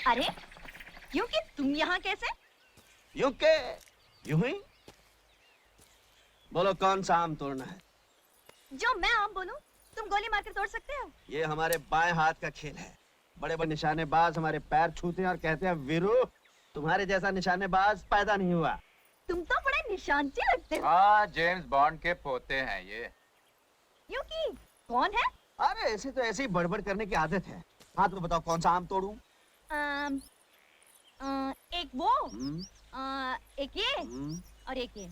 अरे क्यों कि तुम यहाँ कैसे? यूं के यूं ही। बोलो कौन सा आम तोड़ना है? जो मैं आम बोलूं तुम गोली मारकर तोड़ सकते हो। ये हमारे बाएं हाथ का खेल है। बड़े बड़े निशानेबाज हमारे पैर छूते हैं और कहते हैं वीरू, तुम्हारे जैसा निशानेबाज पैदा नहीं हुआ। तुम तो बड़े निशानची लगते हो। हाँ, जेम्स बॉन्ड के पोते हैं ये। क्यों कि कौन है? अरे ऐसे तो ऐसे ही बड़बड़ करने की आदत है। हाँ तो बताओ कौन सा आम तोड़ूं? एक वो एक ये और एक ये।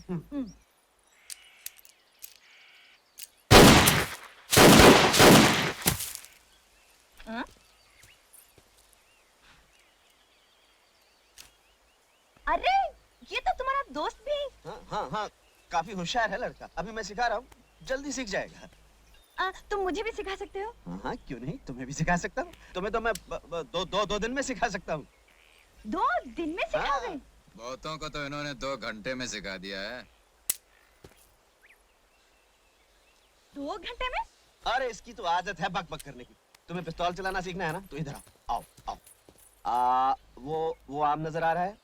अरे ये तो तुम्हारा दोस्त भी। हाँ, काफी होशियार है लड़का। अभी मैं सिखा रहा हूँ, जल्दी सीख जाएगा। तुम मुझे भी सिखा सकते हो? हाँ, क्यों नहीं, तुम्हें भी सिखा सकता हूँ। तुम्हें तो मैं दो दिन में सिखा सकता हूँ। 2 दिन में सिखाओगे? बहुतों को तो इन्होंने 2 घंटे में सिखा दिया है। 2 घंटे में? अरे इसकी तो आदत है बक बक करने की। तुम्हें पिस्तौल चलाना सीखना है ना, तो इधर आओ आओ आओ। वो आम नजर आ रहा है?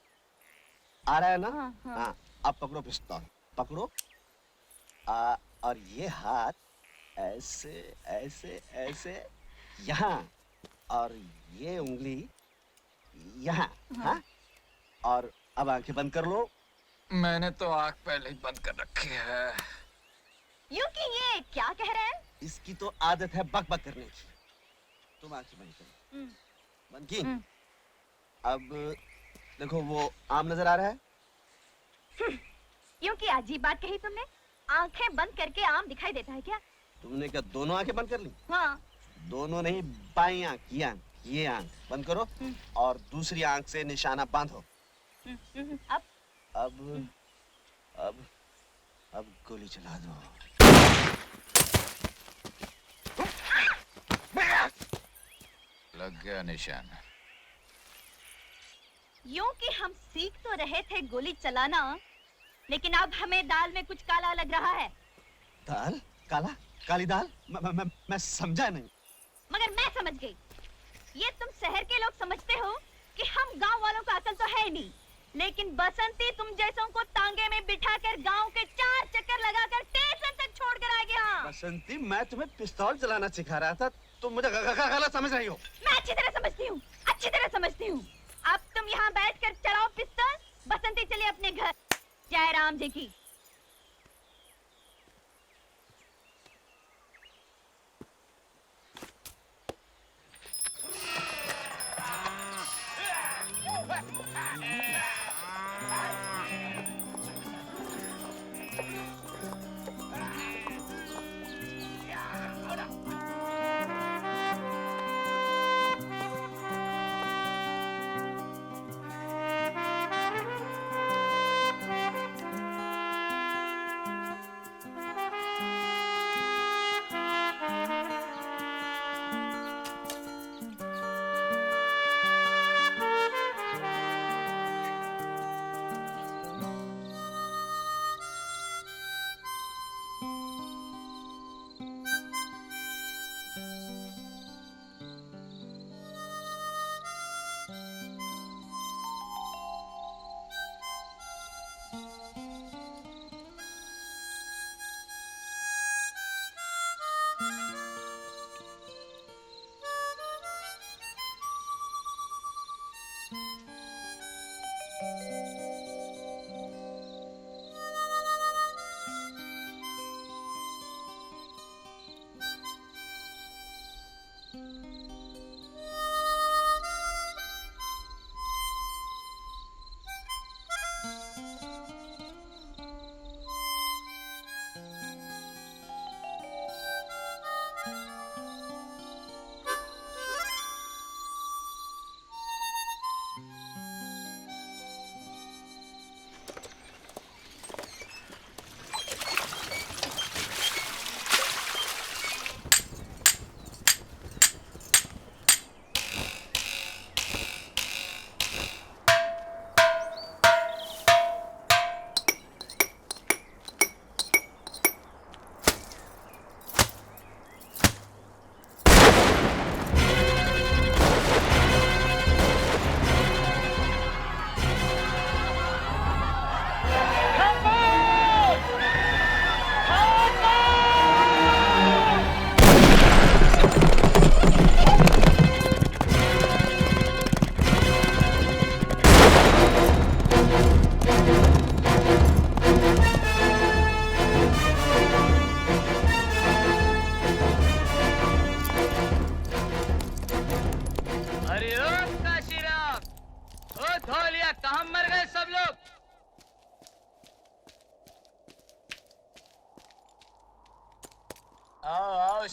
आ रहा है ना? हाँ। अब पकड़ो पिस्तौल, पकड़ो। और ये हाथ ऐसे ऐसे ऐसे यहाँ, और ये उंगली यहाँ। हाँ? और अब आंखें बंद कर लो। मैंने तो आँख पहले ही बंद कर रखी है। यूं कि ये क्या कह रहे हैं? इसकी तो आदत है बक बक करने की। तुम आंखें बंद करो। बंद की? अब देखो वो आम नजर आ रहा है? यूं कि अजीब बात कही तुमने। आंखें बंद करके आम दिखाई देता है क्या? तुमने क्या दोनों आंखें बंद कर ली? हाँ। दोनों नहीं, बाई आंख, ये आंख बंद करो और दूसरी आंख से निशाना बांधो। अब गोली चला दो। लग गया निशान। यूं कि हम सीख तो रहे थे गोली चलाना, लेकिन अब हमें दाल में कुछ काला लग रहा है। दाल? काला? काली दाल? मैं समझा नहीं। मगर मैं समझ गई। ये तुम शहर के लोग समझते हो कि हम गांव वालों को अकल तो है नहीं, लेकिन बसंती तुम जैसों को तांगे में बिठाकर गांव के 4 चक्कर लगाकर स्टेशन तक छोड़कर आ गया। बसंती, मैं तुम्हें पिस्तौल चलाना सिखा रहा था, तुम मुझे गलत समझ रही हो। मैं अच्छी तरह समझती हूँ, अच्छी तरह समझती हूँ। अब तुम यहाँ बैठकर चलाओ पिस्तौल। बसंती चलिए अपने घर। जय राम जी की।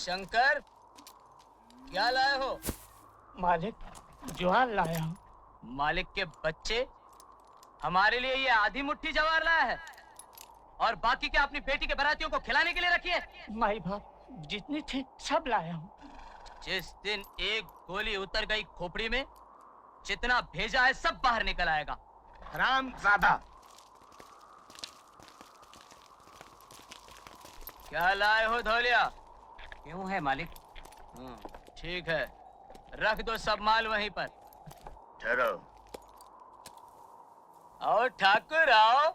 शंकर, क्या लाए हो? मालिक, ज्वार लाया हूँ। मालिक के बच्चे, हमारे लिए ये आधी मुट्ठी जवार लाया है और बाकी क्या अपनी बेटी के बारातियों को खिलाने के लिए रखी है? माई बाप जितनी थी सब लाया हूँ। जिस दिन एक गोली उतर गई खोपड़ी में, जितना भेजा है सब बाहर निकल आएगा। हरामजादा। क्या लाए हो धौलिया? क्यों है मालिक? ठीक है, रख दो सब माल वहीं पर। ठहरो। आओ ठाकुर आओ,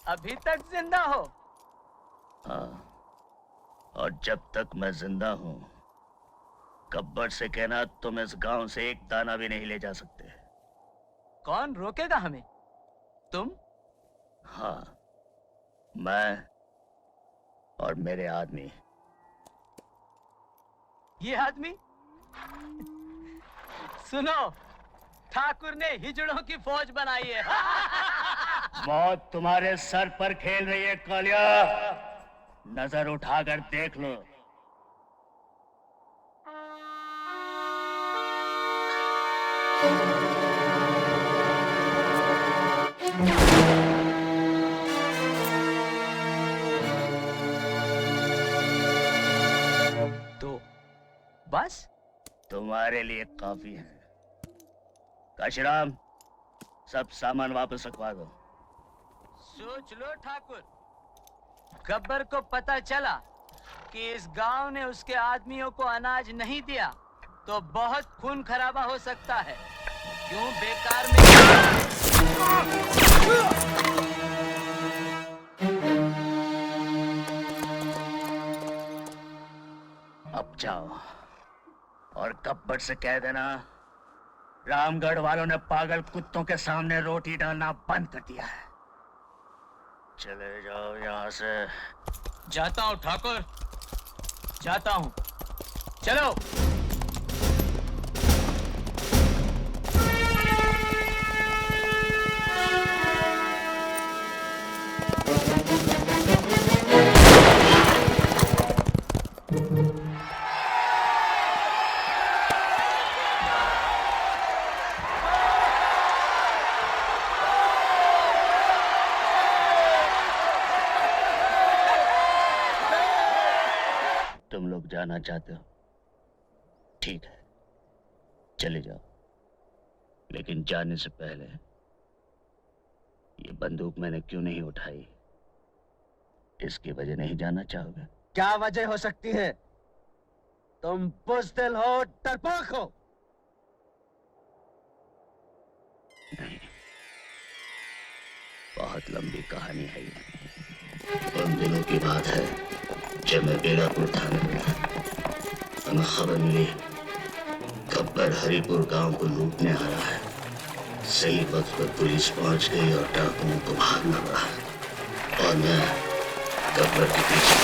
अभी तक जिंदा हो? हाँ, और जब तक मैं जिंदा हूँ गब्बर से कहना तुम इस गांव से एक दाना भी नहीं ले जा सकते। कौन रोकेगा हमें? तुम? हाँ, मैं और मेरे आदमी। ये आदमी? सुनो, ठाकुर ने हिजड़ों की फौज बनाई है। मौत तुम्हारे सर पर खेल रही है कालिया, नजर उठाकर देख लो। तो बस तुम्हारे लिए काफी है। काशीराम, सब सामान वापस रखवा दो। सोच लो ठाकुर, गब्बर को पता चला कि इस गांव ने उसके आदमियों को अनाज नहीं दिया तो बहुत खून खराबा हो सकता है। क्यों बेकार में? अब जाओ और गब्बर से कह देना रामगढ़ वालों ने पागल कुत्तों के सामने रोटी डालना बंद कर दिया है। चले जाओ यहाँ से। जाता हूँ ठाकुर, जाता हूँ। चलो। तुम लोग जाना चाहते हो? ठीक है, चले जाओ, लेकिन जाने से पहले ये बंदूक मैंने क्यों नहीं उठाई, इसकी वजह नहीं जानना चाहोगे? क्या वजह हो सकती है? तुम बुज़दिल हो, डरपोक हो। नहीं, बहुत लंबी कहानी है ये। उन दिनों की बात है जब मैं बेलापुर थाने में था। हमें खबर मिली गब्बर हरिपुर गांव को लूटने आ रहा है। सही वक्त पर पुलिस पहुंच गई और डाकुओं को भागना पड़ा और मैं गब्बर के पीछे।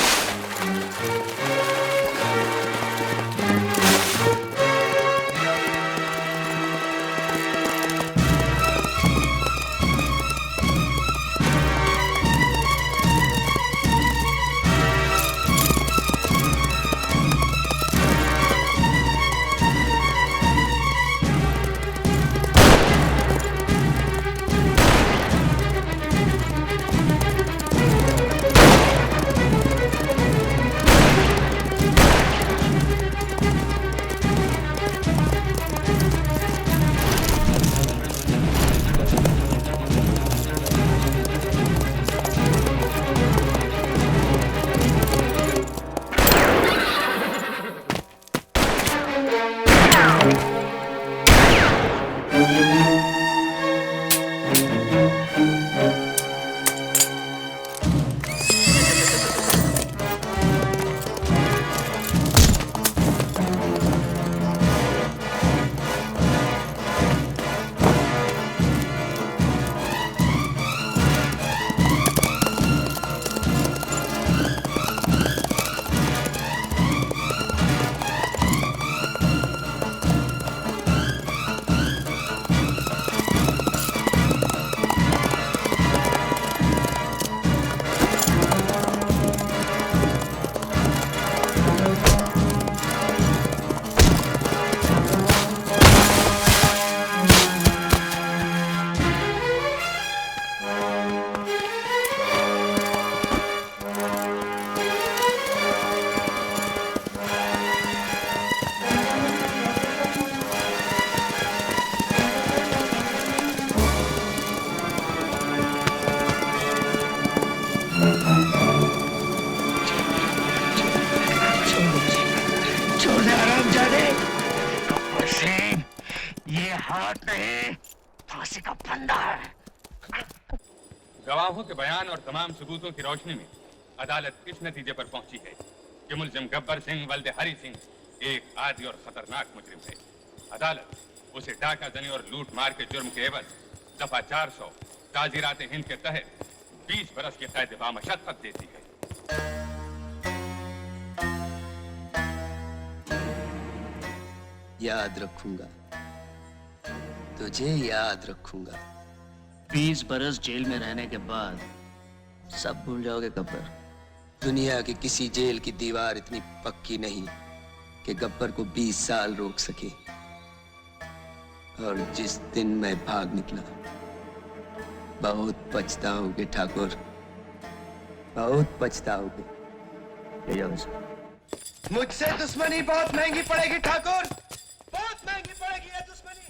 छोड़ दे हरामजादे। गब्बर सिंह, ये हाथ नहीं, फांसी का फंदा है। गवाहों के बयान और तमाम सबूतों की रोशनी में अदालत इस नतीजे पर पहुंची है कि मुल्जिम गब्बर सिंह वल्द हरी सिंह एक आदी और खतरनाक मुजरिम है। अदालत उसे डाका जनी और लूट मार के जुर्म के एवज दफा 400 ताजीरात हिंद के तहत 20 बरस की कैद बामशक्कत देती है। याद रखूंगा, तुझे याद रखूंगा। 20 बरस जेल में रहने के बाद सब भूल जाओगे गब्बर। दुनिया की किसी जेल की दीवार इतनी पक्की नहीं कि गब्बर को 20 साल रोक सके। और जिस दिन मैं भाग निकला, बहुत पछताओगे ठाकुर, बहुत पछताओगे। ले जाओ इसको। मुझसे दुश्मनी बहुत महंगी पड़ेगी ठाकुर, बहुत महंगी पड़ेगी ये दुश्मनी।